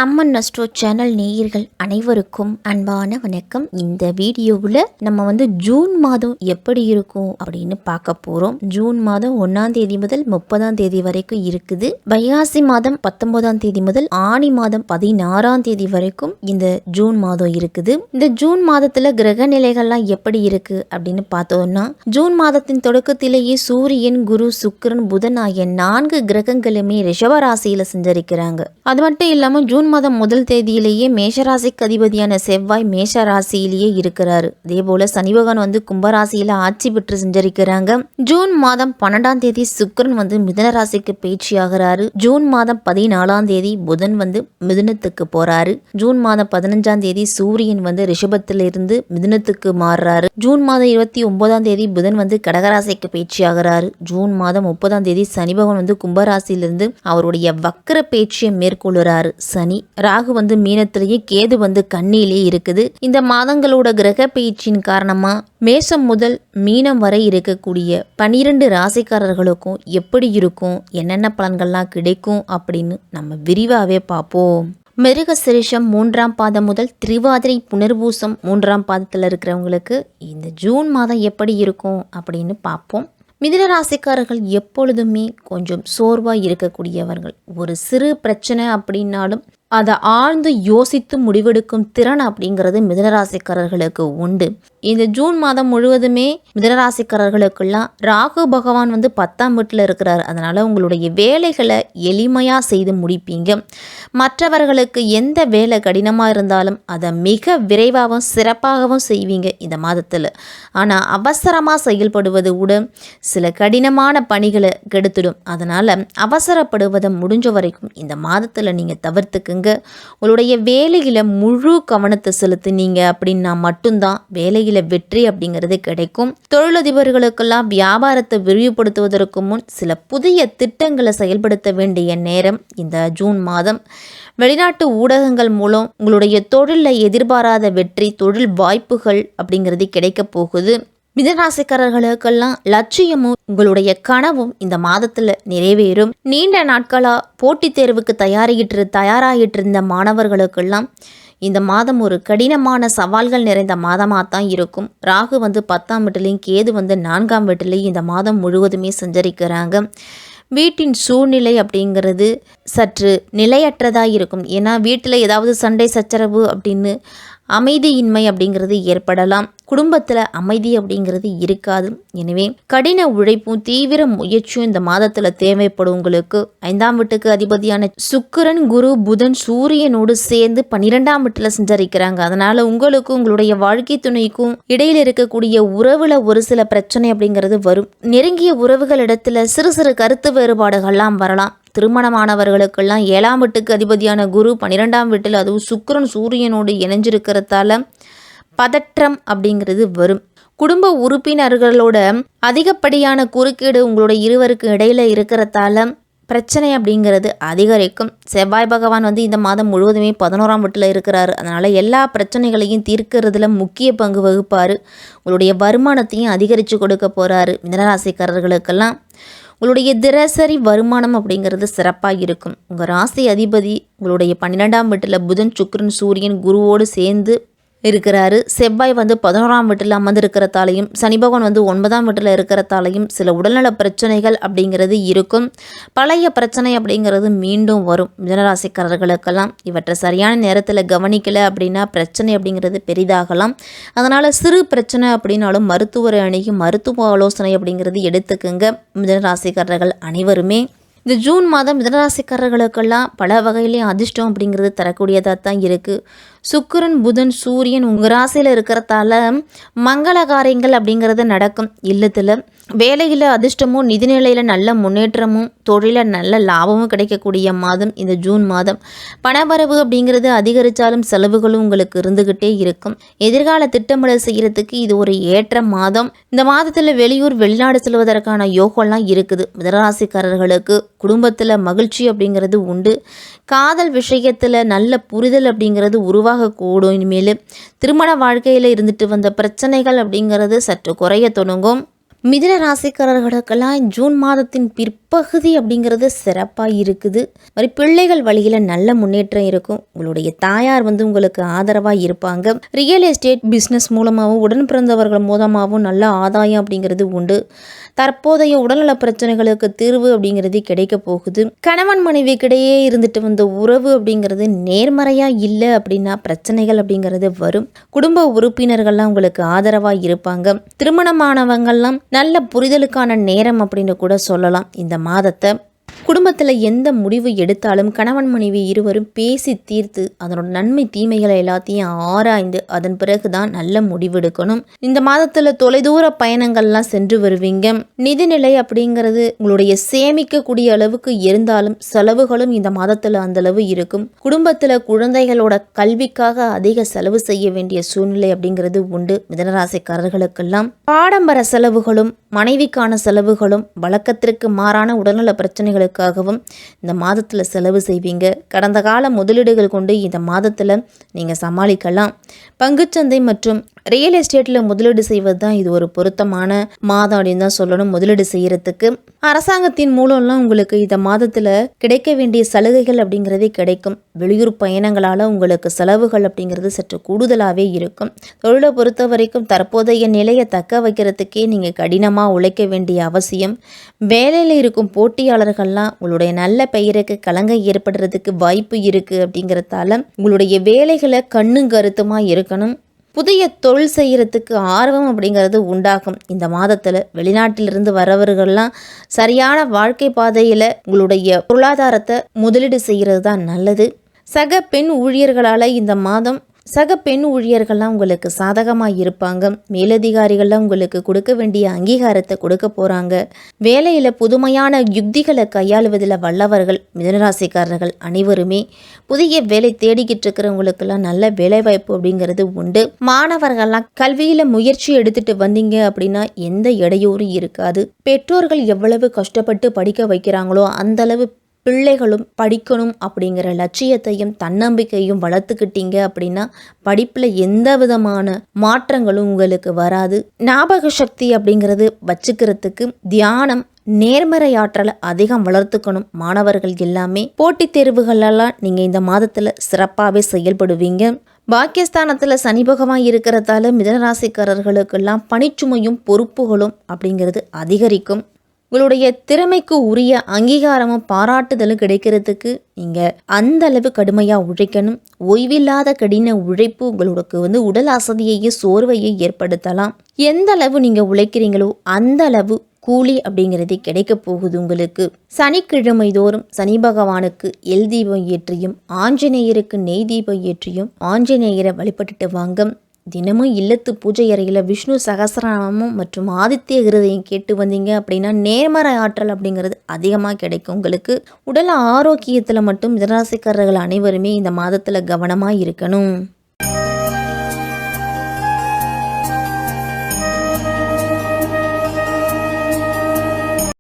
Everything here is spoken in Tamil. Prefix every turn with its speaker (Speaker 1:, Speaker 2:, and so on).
Speaker 1: அம்மன் அஸ்ட்ரோ சேனல் நேயர்கள் அனைவருக்கும் அன்பான வணக்கம். இந்த வீடியோவில் நம்ம ஜூன் மாதம் எப்படி இருக்கும் அப்படின்னு பார்க்க போகிறோம். ஜூன் மாதம் 1ஆம் தேதி முதல் 30ஆம் தேதி வரைக்கும் இருக்குது. வைகாசி மாதம் 19ஆம் தேதி முதல் ஆனி மாதம் 16ஆம் தேதி வரைக்கும் இந்த ஜூன் மாதம் இருக்குது. இந்த ஜூன் மாதத்தில் கிரக நிலைகள்லாம் எப்படி இருக்கு அப்படின்னு பார்த்தோம்னா, ஜூன் மாதத்தின் தொடக்கத்திலேயே சூரியன், குரு, சுக்கிரன், புதன் ஆகிய 4 கிரகங்களுமே ரிஷபராசியில் செஞ்சிருக்கிறாங்க. அது மட்டும் இல்லாமல் ஜூன் மாதம் முதல் தேதியிலேயே மேஷராசிக்கு அதிபதியான செவ்வாய் மேஷ ராசியிலேயே இருக்கிறாரு. அதே போல சனி பகவான் கும்பராசியில ஆட்சி பெற்று செஞ்சிருக்கிறாங்க. ஜூன் மாதம் 12ஆம் தேதி சுக்கிரன் மிதுன ராசிக்கு பயிற்சி ஆகிறாரு. ஜூன் மாதம் 14ஆம் தேதி புதன் மிதுனத்துக்கு போறாரு. ஜூன் மாதம் 15ஆம் தேதி சூரியன் ரிஷபத்திலிருந்து மிதுனத்துக்கு மாறுறாரு. ஜூன் மாதம் 29ஆம் தேதி புதன் கடகராசிக்கு பயிற்சி ஆகிறாரு. ஜூன் மாதம் 30ஆம் தேதி சனி பகவான் கும்பராசியிலிருந்து அவருடைய வக்கர பயிற்சியை மேற்கொள்ளுறாரு. சனி ராகு மீனத்திலேயே, கேது கன்னியிலேயே இருக்குது. இந்த மாதங்களோட கிரக பயிற்சியின் காரணமா மேஷம் முதல் மீனம் வரை இருக்கக்கூடிய 12 ராசிக்காரர்களுக்கும் எப்படி இருக்கும், என்னென்ன பலன்கள்லாம் கிடைக்கும் அப்படின்னு நம்ம விரிவாகவே பார்ப்போம். மிருகசிரிஷம் 3ஆம் பாதம் முதல் திருவாதிரை புனர்பூசம் 3ஆம் பாதத்தில் இருக்கிறவங்களுக்கு இந்த ஜூன் மாதம் எப்படி இருக்கும் அப்படின்னு பார்ப்போம். மிதுன ராசிக்காரர்கள் எப்பொழுதுமே கொஞ்சம் சோர்வாக இருக்கக்கூடியவர்கள். ஒரு சிறு பிரச்சனை அப்படின்னாலும் அதை ஆழ்ந்து யோசித்து முடிவெடுக்கும் திறன் அப்படிங்கிறது மிதுனராசிக்காரர்களுக்கு உண்டு. இந்த ஜூன் மாதம் முழுவதுமே மிதுனராசிக்காரர்களுக்கெல்லாம் ராகு பகவான் 10ஆம் வீட்டில் இருக்கிறார். அதனால் உங்களுடைய வேலைகளை எளிமையாக செய்து முடிப்பீங்க. மற்றவர்களுக்கு எந்த வேலை கடினமாக இருந்தாலும் அதை மிக விரைவாகவும் சிறப்பாகவும் செய்வீங்க இந்த மாதத்தில். ஆனால் அவசரமாக செயல்படுவது கூட சில கடினமான பணிகளை கெடுத்துடும். அதனால் அவசரப்படுவதை முடிஞ்ச வரைக்கும் இந்த மாதத்தில் நீங்கள் தவிர்த்துக்குங்க. உங்களுடைய வேலையில முழு கவனத்தை செலுத்தினீங்க அப்படின்னா மட்டும்தான் வேலையில வெற்றி அப்படிங்கிறது கிடைக்கும். தொழிலதிபர்களுக்கெல்லாம் வியாபாரத்தை விரிவுபடுத்துவதற்கு முன் சில புதிய திட்டங்களை செயல்படுத்த வேண்டிய நேரம் இந்த ஜூன் மாதம். வெளிநாட்டு ஊடகங்கள் மூலம் உங்களுடைய தொழிலில் எதிர்பாராத வெற்றி, தொழில் வாய்ப்புகள் அப்படிங்கிறது கிடைக்க போகுது. மிதுனராசிக்காரர்களுக்கெல்லாம் லட்சியமும் உங்களுடைய கனவும் இந்த மாதத்தில் நிறைவேறும். நீண்ட நாட்களாக போட்டித் தேர்வுக்கு தயாராகிட்டு இருந்த மாணவர்களுக்கெல்லாம் இந்த மாதம் ஒரு கடினமான சவால்கள் நிறைந்த மாதமாக தான் இருக்கும். ராகு 10ஆம் வீட்டிலையும் கேது 4ஆம் வீட்டிலையும் இந்த மாதம் முழுவதுமே சஞ்சரிக்கிறாங்க. வீட்டின் சூழ்நிலை அப்படிங்கிறது சற்று நிலையற்றதாக இருக்கும். ஏன்னா வீட்டில் ஏதாவது சண்டை சச்சரவு அப்படின்னு அமைதியின்மை அப்படிங்கிறது ஏற்படலாம். குடும்பத்தில் அமைதி அப்படிங்கிறது இருக்காது. எனவே கடின உழைப்பும் தீவிர முயற்சியும் இந்த மாதத்தில் தேவைப்படும். உங்களுக்கு 5ஆம் வீட்டுக்கு அதிபதியான சுக்கிரன், குரு, புதன் சூரியனோடு சேர்ந்து 12ஆம் வீட்டில் சஞ்சரிக்கிறாங்க. அதனால உங்களுக்கும் உங்களுடைய வாழ்க்கை துணைக்கும் இடையில் இருக்கக்கூடிய உறவுல ஒரு சில பிரச்சனை அப்படிங்கிறது வரும். நெருங்கிய உறவுகளிடத்துல சிறு சிறு கருத்து வேறுபாடுகள்லாம் வரலாம். திருமணமானவர்களுக்கெல்லாம் 7ஆம் வீட்டுக்கு அதிபதியான குரு 12ஆம் வீட்டில் அதுவும் சுக்கிரன் சூரியனோடு இணைஞ்சிருக்கிறதால பதற்றம் அப்படிங்கிறது வரும். குடும்ப உறுப்பினர்களோட அதிகப்படியான குறுக்கீடு உங்களோட இருவருக்கு இடையில இருக்கிறதால பிரச்சனை அப்படிங்கிறது அதிகரிக்கும். செவ்வாய் பகவான் இந்த மாதம் முழுவதுமே 11ஆம் வீட்டில் இருக்கிறாரு. அதனால் எல்லா பிரச்சனைகளையும் தீர்க்கிறதுல முக்கிய பங்கு வகிப்பார். உங்களுடைய வருமானத்தையும் அதிகரித்து கொடுக்க போகிறாரு. மிதுனராசிக்காரர்களுக்கெல்லாம் உங்களுடைய தினசரி வருமானம் அப்படிங்கிறது சிறப்பாக இருக்கும். உங்கள் ராசி அதிபதி உங்களுடைய 12ஆம் வீட்டில் புதன், சுக்கிரன், சூரியன், குருவோடு சேர்ந்து இருக்கிறாரு. செவ்வாய் 11ஆம் வீட்டில் அமர்ந்திருக்கிறதாலையும் சனி பகவான் 9ஆம் வீட்டில் இருக்கிறதாலையும் சில உடல்நல பிரச்சனைகள் அப்படிங்கிறது இருக்கும். பழைய பிரச்சனை அப்படிங்கிறது மீண்டும் வரும். மிதுனராசிக்காரர்களுக்கெல்லாம் இவற்றை சரியான நேரத்தில் கவனிக்கலை அப்படின்னா பிரச்சனை அப்படிங்கிறது பெரிதாகலாம். அதனால் சிறு பிரச்சனை அப்படின்னாலும் மருத்துவரை அணுகி மருத்துவ ஆலோசனை அப்படிங்கிறது எடுத்துக்குங்க மிதுனராசிக்காரர்கள் அனைவருமே. இந்த ஜூன் மாதம் மிதுனராசிக்காரர்களுக்கெல்லாம் பல வகையிலையும் அதிர்ஷ்டம் அப்படிங்கிறது தரக்கூடியதாக தான் இருக்குது. சுக்கிரன், புதன், சூரியன் உங்கள் ராசியில் இருக்கிறதால மங்கள காரியங்கள் அப்படிங்கிறது நடக்கும். இல்லத்தில் வேலையில் அதிர்ஷ்டமும் நிதிநிலையில் நல்ல முன்னேற்றமும் தொழிலில் நல்ல லாபமும் கிடைக்கக்கூடிய மாதம் இந்த ஜூன் மாதம். பணவரவு அப்படிங்கிறது அதிகரித்தாலும் செலவுகளும் உங்களுக்கு இருந்துக்கிட்டே இருக்கும். எதிர்கால திட்டமிடல் செய்கிறதுக்கு இது ஒரு ஏற்ற மாதம். இந்த மாதத்தில் வெளியூர் வெளிநாடு செல்வதற்கான யோகம்லாம் இருக்குது. மிதுனராசிக்காரர்களுக்கு குடும்பத்தில் மகிழ்ச்சி அப்படிங்கிறது உண்டு. காதல் விஷயத்தில் நல்ல புரிதல் அப்படிங்கிறது உருவாகக்கூடும். இனிமேல் திருமண வாழ்க்கையில் இருந்துட்டு வந்த பிரச்சனைகள் அப்படிங்கிறது சற்று குறைய தொடங்கும். மிதுன ராசிக்காரர்களுக்கெல்லாம் ஜூன் மாதத்தின் பிற்பகுதி அப்படிங்கிறது சிறப்பாக இருக்குது. மாதிரி பிள்ளைகள் வழியில் நல்ல முன்னேற்றம் இருக்கும். உங்களுடைய தாயார் உங்களுக்கு ஆதரவாக இருப்பாங்க. ரியல் எஸ்டேட் பிஸ்னஸ் மூலமாகவும் உடன் பிறந்தவர்கள் மூலமாகவும் நல்ல ஆதாயம் அப்படிங்கிறது உண்டு. தற்போதைய உடல்நல பிரச்சனைகளுக்கு தீர்வு அப்படிங்கிறது கிடைக்க போகுது. கணவன் மனைவிக்கிடையே இருந்துட்டு வந்த உறவு அப்படிங்கிறது நேர்மறையாக இல்லை அப்படின்னா பிரச்சனைகள் அப்படிங்கிறது வரும். குடும்ப உறுப்பினர்கள்லாம் உங்களுக்கு ஆதரவாக இருப்பாங்க. திருமணமானவங்கள்லாம் நல்ல புரிதலுக்கான நேரம் அப்படின்னு கூட சொல்லலாம். இந்த மாதத்தை குடும்பத்தில் எந்த முடிவு எடுத்தாலும் கணவன் மனைவி இருவரும் பேசி தீர்த்து அதனோட நன்மை தீமைகளை எல்லாத்தையும் ஆராய்ந்து அதன் பிறகு தான் நல்ல முடிவெடுக்கணும். இந்த மாதத்தில் தொலைதூர பயணங்கள்லாம் சென்று வருவீங்க. நிதிநிலை அப்படிங்கிறது உங்களுடைய சேமிக்கக்கூடிய அளவுக்கு இருந்தாலும் செலவுகளும் இந்த மாதத்தில் அந்த அளவு இருக்கும். குடும்பத்தில் குழந்தைகளோட கல்விக்காக அதிக செலவு செய்ய வேண்டிய சூழ்நிலை அப்படிங்கிறது உண்டு. மிதனராசிக்காரர்களுக்கெல்லாம் ஆடம்பர செலவுகளும் மனைவிக்கான செலவுகளும் வழக்கத்திற்கு மாறான உடல்நல பிரச்சனைகளுக்காகவும் இந்த மாதத்தில் செலவு செய்வீங்க. கடந்த கால முதலீடுகள் கொண்டு இந்த மாதத்தில் நீங்கள் சமாளிக்கலாம். பங்குச்சந்தை மற்றும் ரியல் எஸ்டேட்டில் முதலீடு செய்வது தான் இது ஒரு பொருத்தமான மாதம் அப்படின்னு தான் சொல்லணும். முதலீடு செய்யறதுக்கு அரசாங்கத்தின் மூலம்லாம் உங்களுக்கு இந்த மாதத்தில் கிடைக்க வேண்டிய சலுகைகள் அப்படிங்கிறதே கிடைக்கும். வெளியூர் பயணங்களால் உங்களுக்கு செலவுகள் அப்படிங்கிறது சற்று கூடுதலாகவே இருக்கும். தொழிலை பொறுத்த வரைக்கும் தற்போதைய நிலையை தக்க வைக்கிறதுக்கே நீங்கள் கடினமாக உழைக்க வேண்டிய அவசியம். வேலையில் இருக்கும் போட்டியாளர்கள்லாம் உங்களுடைய நல்ல பெயருக்கு களங்கம் ஏற்படுறதுக்கு வாய்ப்பு இருக்குது. அப்படிங்கிறதால உங்களுடைய வேலைகளை கண்ணும் கருத்துமாக இருக்கணும். புதிய தொழில் செய்கிறதுக்கு ஆர்வம் அப்படிங்கிறது உண்டாகும். இந்த மாதத்தில் வெளிநாட்டிலிருந்து வரவர்கள்லாம் சரியான வாழ்க்கை பாதையில் உங்களுடைய பொருளாதாரத்தை முதலீடு செய்கிறது தான் நல்லது. சக பெண் ஊழியர்களால் இந்த மாதம் ஊழியர்கள்லாம் உங்களுக்கு சாதகமாக இருப்பாங்க. மேலதிகாரிகள்லாம் உங்களுக்கு கொடுக்க வேண்டிய அங்கீகாரத்தை கொடுக்க போகிறாங்க. வேலையில் புதுமையான யுக்திகளை கையாளுவதில் வல்லவர்கள் மிதுனராசிக்காரர்கள் அனைவருமே. புதிய வேலை தேடிக்கிட்டு இருக்கிறவங்களுக்கெல்லாம் நல்ல வேலைவாய்ப்பு அப்படிங்கிறது உண்டு. மாணவர்கள்லாம் கல்வியில் முயற்சி எடுத்துட்டு வந்தீங்க அப்படின்னா எந்த இடையூறும் இருக்காது. பெற்றோர்கள் எவ்வளவு கஷ்டப்பட்டு படிக்க வைக்கிறாங்களோ அந்தளவு பிள்ளைகளும் படிக்கணும் அப்படிங்கிற லட்சியத்தையும் தன்னம்பிக்கையும் வளர்த்துக்கிட்டீங்க அப்படின்னா படிப்பில் எந்த விதமான மாற்றங்களும் உங்களுக்கு வராது. ஞாபக சக்தி அப்படிங்கிறது வச்சுக்கிறதுக்கு தியானம், நேர்மறை ஆற்றலை அதிகம் வளர்த்துக்கணும். மாணவர்கள் எல்லாமே போட்டித் தேர்வுகளெல்லாம் நீங்கள் இந்த மாதத்தில் சிறப்பாகவே செயல்படுவீங்க. பாக்கியஸ்தானத்தில் சனி பகவான் இருக்கிறதால மிதனராசிக்காரர்களுக்கெல்லாம் பணிச்சுமையும் பொறுப்புகளும் அப்படிங்கிறது அதிகரிக்கும். உங்களுடைய திறமைக்கு உரிய அங்கீகாரமும் பாராட்டுதலும் கிடைக்கிறதுக்கு நீங்கள் அந்த அளவு கடுமையாக உழைக்கணும். ஓய்வில்லாத கடின உழைப்பு உங்களுக்கு உடல் அசதியையும் சோர்வையை ஏற்படுத்தலாம். எந்த அளவு நீங்கள் உழைக்கிறீங்களோ அந்த அளவு கூலி அப்படிங்கிறது கிடைக்க போகுது உங்களுக்கு. சனிக்கிழமை தோறும் சனி பகவானுக்கு எல் தீபம் ஏற்றியும் ஆஞ்சநேயருக்கு நெய் தீபம் ஏற்றியும் ஆஞ்சநேயரை வழிபட்டுட்டு வாங்க. தினமும் இல்லத்து பூஜை அறையில் விஷ்ணு சகஸ்ரநாமமும் மற்றும் ஆதித்ய ஹிருதயம் கேட்டு வந்தீங்க அப்படின்னா நேர்மறை ஆற்றல் அப்படிங்கிறது அதிகமாக கிடைக்கும் உங்களுக்கு. உடல் ஆரோக்கியத்தில் மட்டும் மிதனராசிக்காரர்கள் அனைவருமே இந்த மாதத்தில் கவனமாக இருக்கணும்.